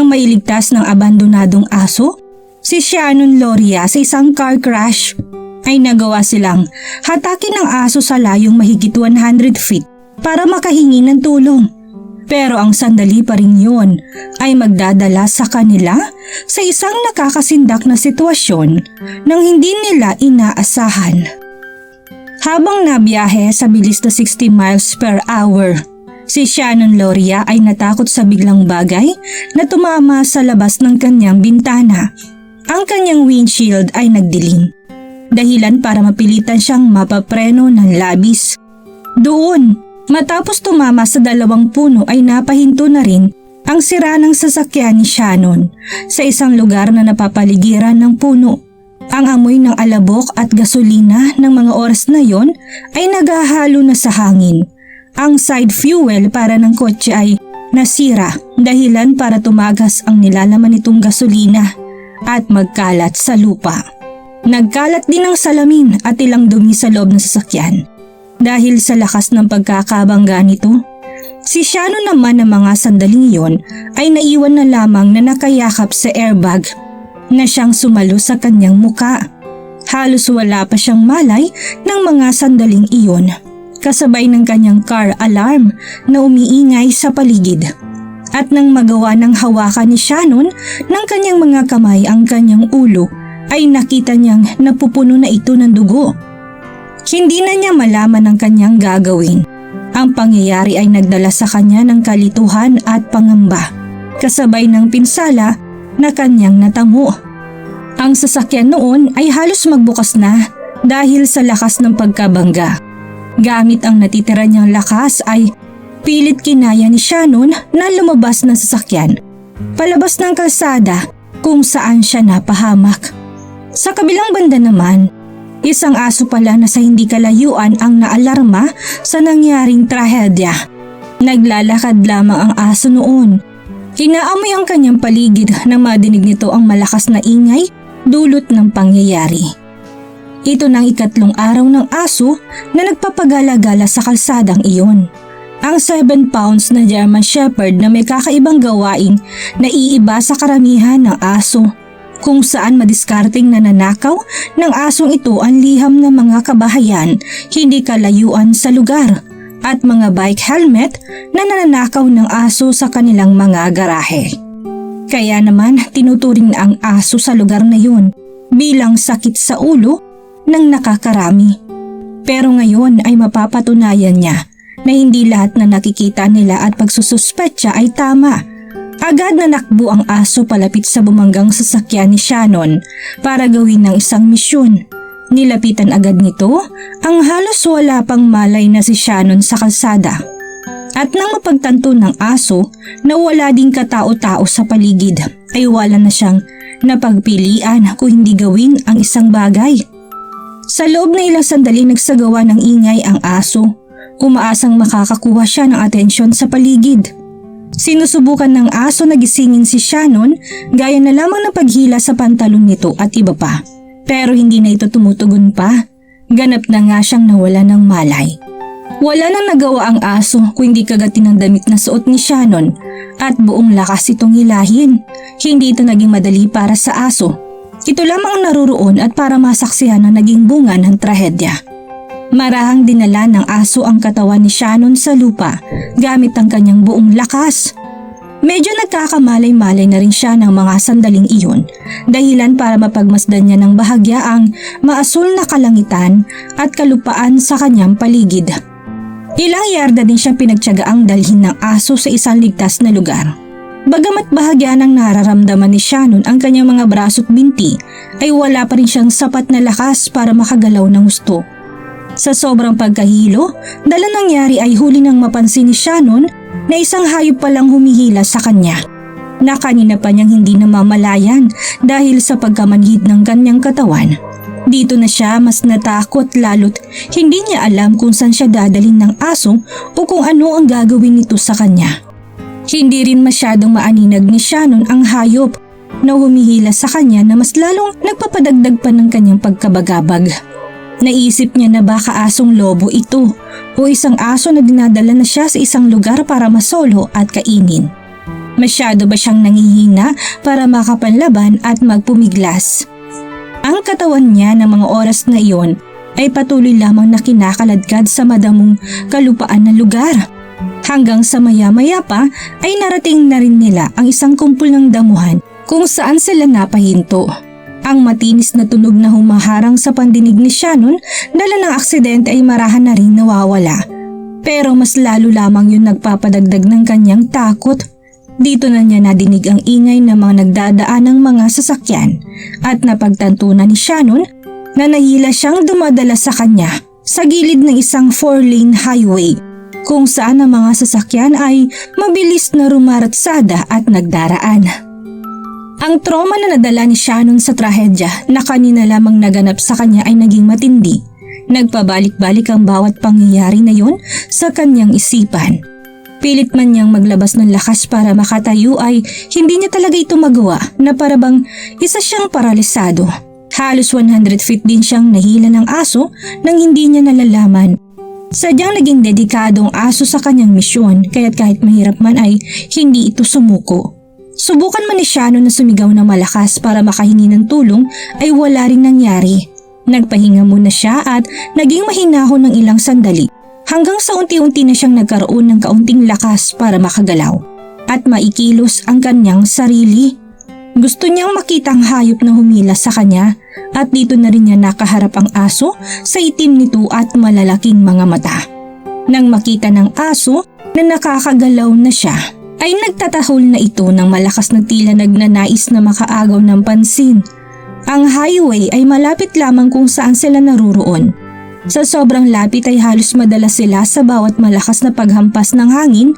Nang mailigtas ng abandonadong aso, si Shannon Loria sa isang car crash, ay nagawa silang hatakin ng aso sa layong mahigit 100 feet para makahingi ng tulong. Pero ang sandali pa rin yun ay magdadala sa kanila sa isang nakakasindak na sitwasyon nang hindi nila inaasahan. Habang nabiyahe sa bilis na 60 miles per hour, si Shannon Loria ay natakot sa biglang bagay na tumama sa labas ng kanyang bintana. Ang kanyang windshield ay nagdilim, dahilan para mapilitan siyang mapapreno ng labis. Doon, matapos tumama sa 2 puno ay napahinto na rin ang sira ng sasakyan ni Shannon sa isang lugar na napapaligiran ng puno. Ang amoy ng alabok at gasolina ng mga oras na yon ay naghahalo na sa hangin. Ang side fuel para ng kotse ay nasira, dahilan para tumagas ang nilalaman nitong gasolina at magkalat sa lupa. Nagkalat din ang salamin at ilang dumi sa loob ng sasakyan. Dahil sa lakas ng pagkakabangga nito, si Shannon naman ng mga sandaling iyon ay naiwan na lamang na nakayakap sa airbag na siyang sumalo sa kanyang muka. Halos wala pa siyang malay ng mga sandaling iyon, kasabay ng kanyang car alarm na umiingay sa paligid. At nang magawa ng hawakan ni Shannon ng kanyang mga kamay ang kanyang ulo, ay nakita niyang napupuno na ito ng dugo. Hindi na niya malaman ang kanyang gagawin. Ang pangyayari ay nagdala sa kanya ng kalituhan at pangamba, kasabay ng pinsala na kanyang natamo. Ang sasakyan noon ay halos magbukas na dahil sa lakas ng pagkabangga. Gamit ang natitira niyang lakas ay pilit kinaya ni Shannon na lumabas ng sasakyan, palabas ng kalsada kung saan siya napahamak. Sa kabilang banda naman, isang aso pala na sa hindi kalayuan ang naalarma sa nangyaring trahedya. Naglalakad lamang ang aso noon. Inaamoy ang kanyang paligid nang madinig nito ang malakas na ingay dulot ng pangyayari. Ito na ang 3 araw ng aso na nagpapagala-gala sa kalsadang iyon. Ang 7 pounds na German Shepherd na may kakaibang gawaing na iiba sa karamihan ng aso, kung saan madiskarteng nananakaw ng asong ito ang liham ng mga kabahayan hindi kalayuan sa lugar at mga bike helmet na nananakaw ng aso sa kanilang mga garahe. Kaya naman tinuturing na ang aso sa lugar na yun bilang sakit sa ulo ng nakakarami. Pero ngayon ay mapapatunayan niya na hindi lahat na nakikita nila at pagsususpetsa ay tama. Agad na nakbo ang aso palapit sa bumanggang sasakyan ni Shannon para gawin ng isang misyon. Nilapitan agad nito ang halos wala pang malay na si Shannon sa kalsada. At nang mapagtanto ng aso na wala ding katao-tao sa paligid, ay wala na siyang napagpilian kung hindi gawin ang isang bagay. Sa loob na ilang sandali nagsagawa ng ingay ang aso, umaasang makakakuha siya ng atensyon sa paligid. Sinusubukan ng aso na gisingin si Shannon gaya na lamang ng paghila sa pantalon nito at iba pa. Pero hindi na ito tumutugon pa. Ganap na nga siyang nawala ng malay. Wala nang nagawa ang aso kung hindi kagatin ng damit na suot ni Shannon at buong lakas itong hilahin. Hindi ito naging madali para sa aso. Ito lamang ang naruroon at para masaksihan ang naging bunga ng trahedya. Marahang dinala ng aso ang katawan ni Shannon sa lupa gamit ang kanyang buong lakas. Medyo nagkakamalay-malay na rin siya ng mga sandaling iyon, dahilan para mapagmasdan niya ng bahagya ang maasul na kalangitan at kalupaan sa kanyang paligid. Ilang yarda din siyang pinagtiyagaang dalhin ng aso sa isang ligtas na lugar. Bagamat bahagya ng nararamdaman ni Shannon ang kanyang mga braso't binti, ay wala pa rin siyang sapat na lakas para makagalaw ng husto. Sa sobrang pagkahilo, dala nangyari ay huli nang mapansin ni Shannon na isang hayop palang humihila sa kanya, na kanina pa niyang hindi namamalayan dahil sa pagkamanhid ng kanyang katawan. Dito na siya mas natakot lalo't hindi niya alam kung saan siya dadalhin ng aso o kung ano ang gagawin nito sa kanya. Hindi rin masyadong maaninag ni Shannon ang hayop na humihila sa kanya na mas lalong nagpapadagdag pa ng kanyang pagkabagabag. Naisip niya na baka asong lobo ito o isang aso na dinadala na siya sa isang lugar para masolo at kainin. Masyado ba siyang nangihina para makapanlaban at magpumiglas? Ang katawan niya ng mga oras na iyon ay patuloy lamang na kinakaladkad sa madamong kalupaan na lugar. Hanggang sa maya-maya pa ay narating na rin nila ang isang kumpol ng damuhan kung saan sila napahinto. Ang matinis na tunog na humaharang sa pandinig ni Shannon dala ng aksidente ay marahan na rin nawawala. Pero mas lalo lamang yun nagpapadagdag ng kanyang takot. Dito na niya nadinig ang ingay ng mga nagdadaan ng mga sasakyan at napagtantunan ni Shannon na nahila siyang dumadala sa kanya sa gilid ng isang 4-lane highway kung saan ang mga sasakyan ay mabilis na rumaratsada at nagdaraan. Ang trauma na nadala ni Shannon sa trahedya na kanina lamang naganap sa kanya ay naging matindi. Nagpabalik-balik ang bawat pangyayari na yon sa kanyang isipan. Pilit man niyang maglabas ng lakas para makatayo ay hindi niya talaga ito magawa na parabang isa siyang paralisado. Halos 100 feet din siyang nahila ng aso nang hindi niya nalalaman. Sadyang naging dedikadong aso sa kanyang misyon kaya't kahit mahirap man ay hindi ito sumuko. Subukan man ni Shannon na sumigaw ng malakas para makahingi ng tulong ay wala ring nangyari. Nagpahinga muna siya at naging mahinahon ng ilang sandali hanggang sa unti-unti na siyang nagkaroon ng kaunting lakas para makagalaw at maikilos ang kanyang sarili. Gusto niyang makita ang hayop na humila sa kanya at dito na rin niya nakaharap ang aso sa itim nito at malalaking mga mata. Nang makita ng aso na nakakagalaw na siya, ay nagtatahol na ito ng malakas na tila nagnanais na makaagaw ng pansin. Ang highway ay malapit lamang kung saan sila naruroon. Sa sobrang lapit ay halos madala sila sa bawat malakas na paghampas ng hangin,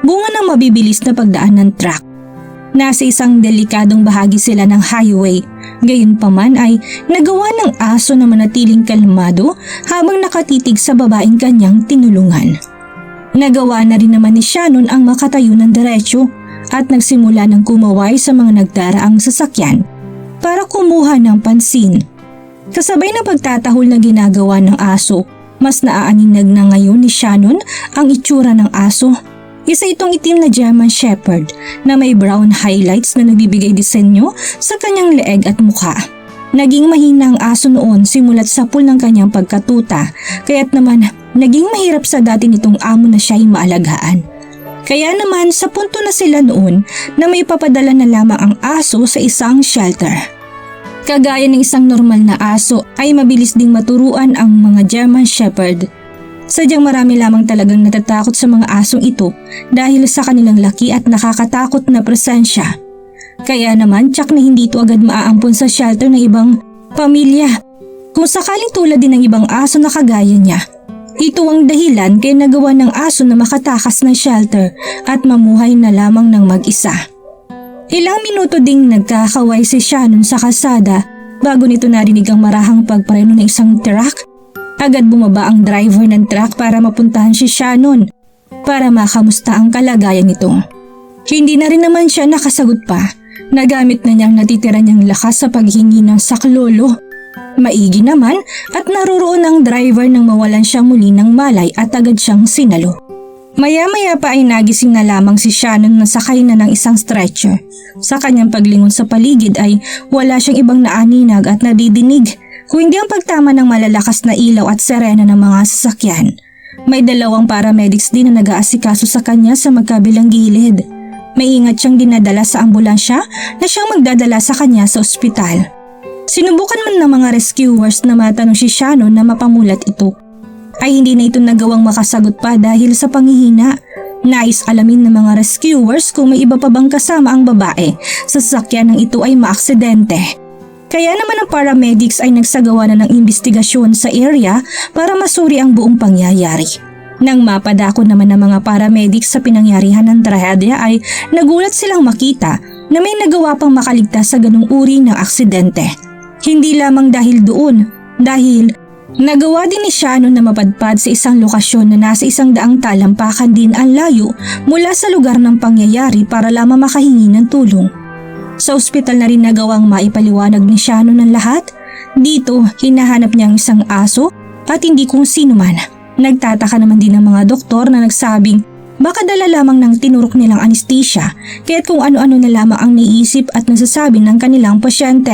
bunga ng mabibilis na pagdaan ng truck. Nasa isang delikadong bahagi sila ng highway, gayunpaman ay nagawa ng aso na manatiling kalmado habang nakatitig sa babaeng kanyang tinulungan. Nagawa na rin naman ni Shannon ang makatayo ng diretsyo at nagsimula ng kumaway sa mga nagdaraang sasakyan para kumuha ng pansin. Kasabay na pagtatahol na ginagawa ng aso, mas naaaninag na ngayon ni Shannon ang itsura ng aso. Isa itong itim na German Shepherd na may brown highlights na nagbibigay disenyo sa kanyang leeg at mukha. Naging mahina ang aso noon simulat sa pool ng kanyang pagkatuta, kaya't naman naging mahirap sa dati nitong amo na siya'y maalagaan. Kaya naman sa punto na sila noon na may papadala na lamang ang aso sa isang shelter. Kagaya ng isang normal na aso ay mabilis ding maturuan ang mga German Shepherd. Sadyang marami lamang talagang natatakot sa mga asong ito dahil sa kanilang laki at nakakatakot na presensya. Kaya naman tsak na hindi ito agad maaampon sa shelter ng ibang pamilya. Kung sakaling tulad din ng ibang aso na kagaya niya, ito ang dahilan kaya nagawa ng aso na makatakas ng shelter at mamuhay na lamang ng mag-isa. Ilang minuto ding nagkakaway si Shannon sa kalsada bago nito narinig ang marahang pagpareno ng isang truck. Agad bumaba ang driver ng truck para mapuntahan si Shannon para makamusta ang kalagayan nito. Hindi na rin naman siya nakasagot pa. Nagamit na niyang natitira niyang lakas sa paghingi ng saklolo. Maigi naman at naruroon ang driver nang mawalan siya muli ng malay at agad siyang sinalo. Maya-maya pa ay nagising na lamang si Shannon na sakay na ng isang stretcher. Sa kanyang paglingon sa paligid ay wala siyang ibang naaninag at nadidinig kundi ang pagtama ng malalakas na ilaw at sirena ng mga sasakyan. May dalawang paramedics din na nag-aasikaso sa kanya sa magkabilang gilid. May ingat siyang dinadala sa ambulansya na siyang magdadala sa kanya sa ospital. Sinubukan man ng mga rescuers na matanong si Shannon na mapamulat ito, ay hindi na ito nagawang makasagot pa dahil sa panghihina. Nais alamin ng mga rescuers kung may iba pa bang kasama ang babae sa sasakyan ng ito ay maaksidente. Kaya naman ang paramedics ay nagsagawa na ng investigasyon sa area para masuri ang buong pangyayari. Nang mapadako naman ng mga paramedics sa pinangyarihan ng trahedya ay nagulat silang makita na may nagawa pang makaligtas sa ganung uri ng aksidente. Hindi lamang dahil doon, dahil nagawa din ni Shannon na mapadpad sa isang lokasyon na nasa 100 talampakan din ang layo mula sa lugar ng pangyayari para lamang makahingi ng tulong. Sa ospital na rin nagawang maipaliwanag ni Shannon ang lahat. Dito, hinahanap niya ang isang aso at hindi kung sino man. Nagtataka naman din ang mga doktor na nagsabing Baka dala lamang ng tinurok nilang anesthesia, kaya't kung ano-ano na lamang ang naiisip at nasasabi ng kanilang pasyente.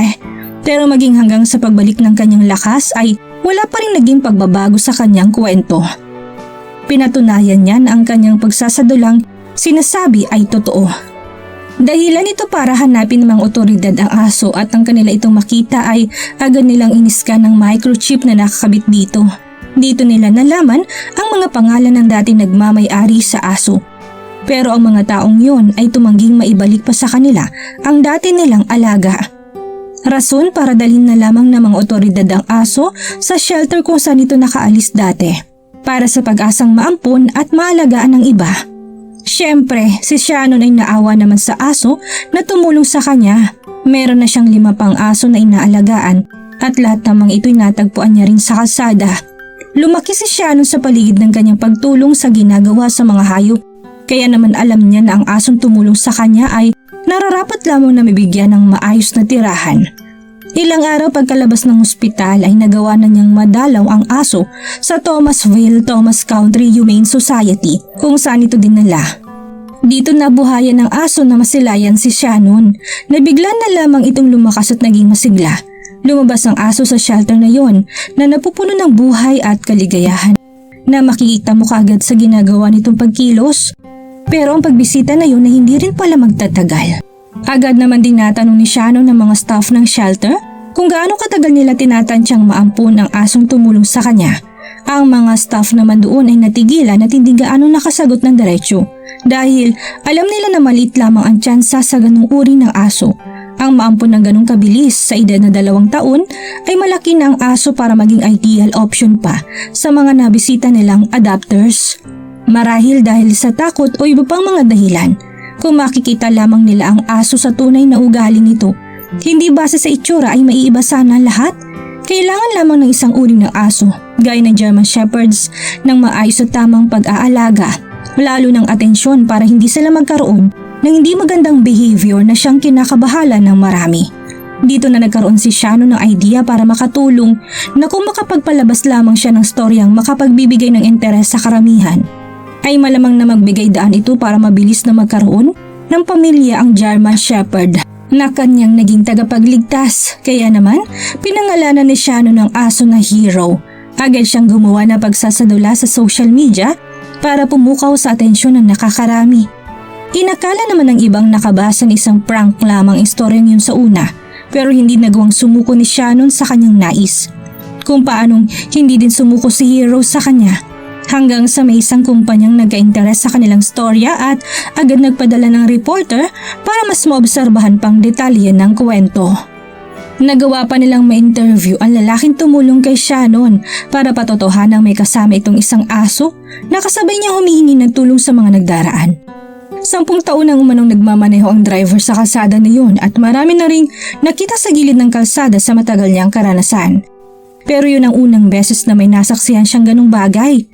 Pero maging hanggang sa pagbalik ng kanyang lakas ay wala pa rin naging pagbabago sa kanyang kwento. Pinatunayan niya na ang kanyang pagsasadulang sinasabi ay totoo. Dahilan ito para hanapin ng mga otoridad ang aso at ang kanila itong makita ay agad nilang iniskan ng microchip na nakakabit dito. Dito nila nalaman ang mga pangalan ng dating nagmamay-ari sa aso. Pero ang mga taong yon ay tumangging maibalik pa sa kanila ang dati nilang alaga. Rason para dalhin na lamang ng mga otoridad ang aso sa shelter kung saan ito nakaalis dati, para sa pag-asang maampun at maalagaan ng iba. Siyempre, si Shannon ay naawa naman sa aso na tumulong sa kanya. Meron na siyang 5 pang aso na inaalagaan at lahat ng mga ito'y natagpuan niya rin sa kalsada. Lumaki si Shannon sa paligid ng kanyang pagtulong sa ginagawa sa mga hayop. Kaya naman alam niya na ang asong tumulong sa kanya ay nararapat lamang na mabigyan ng maayos na tirahan. Ilang araw pagkalabas ng ospital ay nagawa na niyang madalaw ang aso sa Thomasville Country Humane Society kung saan ito dinala. Dito nabuhayan ng aso na masilayan si Shannon na bigla na lamang itong lumakas at naging masigla. Lumabas ang aso sa shelter na yon na napupuno ng buhay at kaligayahan na makikita mo kagad sa ginagawa nitong pagkilos. Pero ang pagbisita na yon ay hindi rin pala magtatagal. Agad naman din natanong ni Shannon ng mga staff ng shelter kung gaano katagal nila tinatansyang maampun ang asong tumulong sa kanya. Ang mga staff naman doon ay natigilan at hindi gaano nakasagot ng diretsyo dahil alam nila na maliit lamang ang tsansa sa ganung uri ng aso. Ang maampun ng ganung kabilis sa edad na 2 taon ay malaki na ang aso para maging ideal option pa sa mga nabisita nilang adopters. Marahil dahil sa takot o iba pang mga dahilan, kung makikita lamang nila ang aso sa tunay na ugali nito, hindi base sa itsura ay maiiba sana lahat. Kailangan lamang ng isang uri ng aso, gaya ng German Shepherds, ng maayos at tamang pag-aalaga, lalo ng atensyon para hindi sila magkaroon ng hindi magandang behavior na siyang kinakabahala ng marami. Dito na nagkaroon si Shannon ng idea para makatulong na kung makapagpalabas lamang siya ng storyang makapagbibigay ng interes sa karamihan, ay malamang na magbigay daan ito para mabilis na magkaroon ng pamilya ang German Shepherd na kanyang naging tagapagligtas. Kaya naman, pinangalanan ni Shannon ng aso na Hero. Agad siyang gumawa na pagsasadula sa social media para pumukaw sa atensyon ng nakakarami. Inakala naman ng ibang nakabasa ng isang prank lamang istoryang yun sa una, pero hindi nagawang sumuko ni Shannon sa kanyang nais. Kung paanong hindi din sumuko si Hero sa kanya. Hanggang sa may isang kumpanyang nagka-interes sa kanilang storya at agad nagpadala ng reporter para mas maobserbahan pang detalye ng kwento. Nagawa pa nilang ma-interview ang lalaking tumulong kay Shannon para patotohanang may kasama itong isang aso na kasabay niya humihingi ng tulong sa mga nagdaraan. 10 taon nang umanong nagmamaneho ang driver sa kalsada na yun at marami na ring nakita sa gilid ng kalsada sa matagal niyang karanasan. Pero yun ang unang beses na may nasaksihan siyang ganung bagay.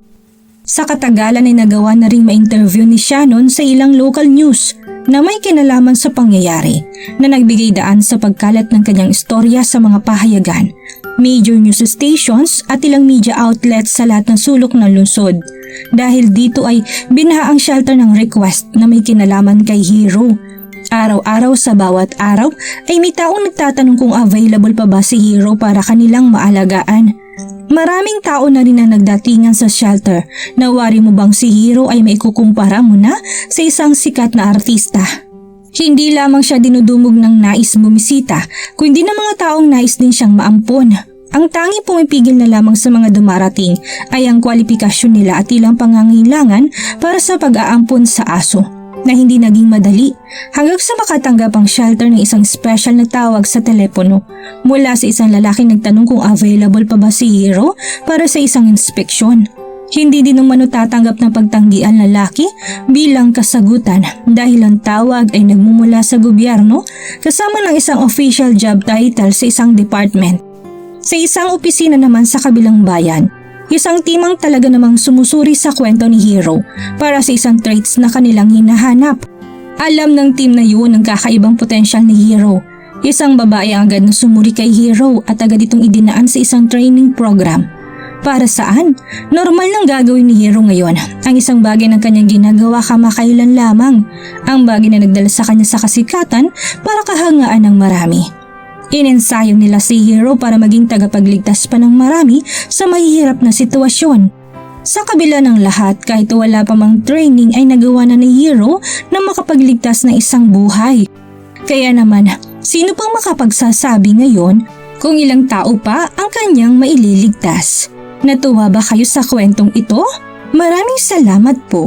Sa katagalan ay nagawa na ring ma-interview ni Shannon sa ilang local news na may kinalaman sa pangyayari na nagbigay daan sa pagkalat ng kanyang istorya sa mga pahayagan, major news stations at ilang media outlets sa lahat ng sulok ng lungsod. Dahil dito ay binaha ang shelter ng request na may kinalaman kay Hero. Araw-araw sa bawat araw ay may taong nagtatanong kung available pa ba si Hero para kanilang maalagaan. Maraming tao na rin ang nagdatingan sa shelter na wari mo bang si Hero ay maikukumpara mo na sa isang sikat na artista. Hindi lamang siya dinudumog ng nais bumisita, kundi ng mga taong nais din siyang maampon. Ang tanging pumipigil na lamang sa mga dumarating ay ang kwalifikasyon nila at ilang pangangailangan para sa pag-aampon sa aso, na hindi naging madali hanggang sa makatanggap ang shelter ng isang special na tawag sa telepono mula sa isang lalaking nagtanong kung available pa ba si Hero para sa isang inspeksyon. Hindi din umano tatanggap ng pagtanggi ang lalaki bilang kasagutan dahil ang tawag ay nagmumula sa gobyerno kasama ng isang official job title sa isang department. Sa isang opisina naman sa kabilang bayan, isang timang talaga namang sumusuri sa kwento ni Hero para sa isang traits na kanilang hinahanap. Alam ng team na yun ang kakaibang potensyal ni Hero. Isang babae ang agad na sumuri kay Hero at agad itong idinaan sa isang training program. Para saan? Normal lang gagawin ni Hero ngayon. Ang isang bagay ng kanyang ginagawa kamakailan lamang. Ang bagay na nagdala sa kanya sa kasikatan para kahangaan ng marami. Inensayo nila si Hero para maging tagapagligtas pa ng marami sa mahihirap na sitwasyon. Sa kabila ng lahat, kahit wala pa mang training ay nagawa na ni Hero na makapagligtas ng isang buhay. Kaya naman, sino pang makapagsasabi ngayon kung ilang tao pa ang kanyang maililigtas? Natuwa ba kayo sa kwentong ito? Maraming salamat po.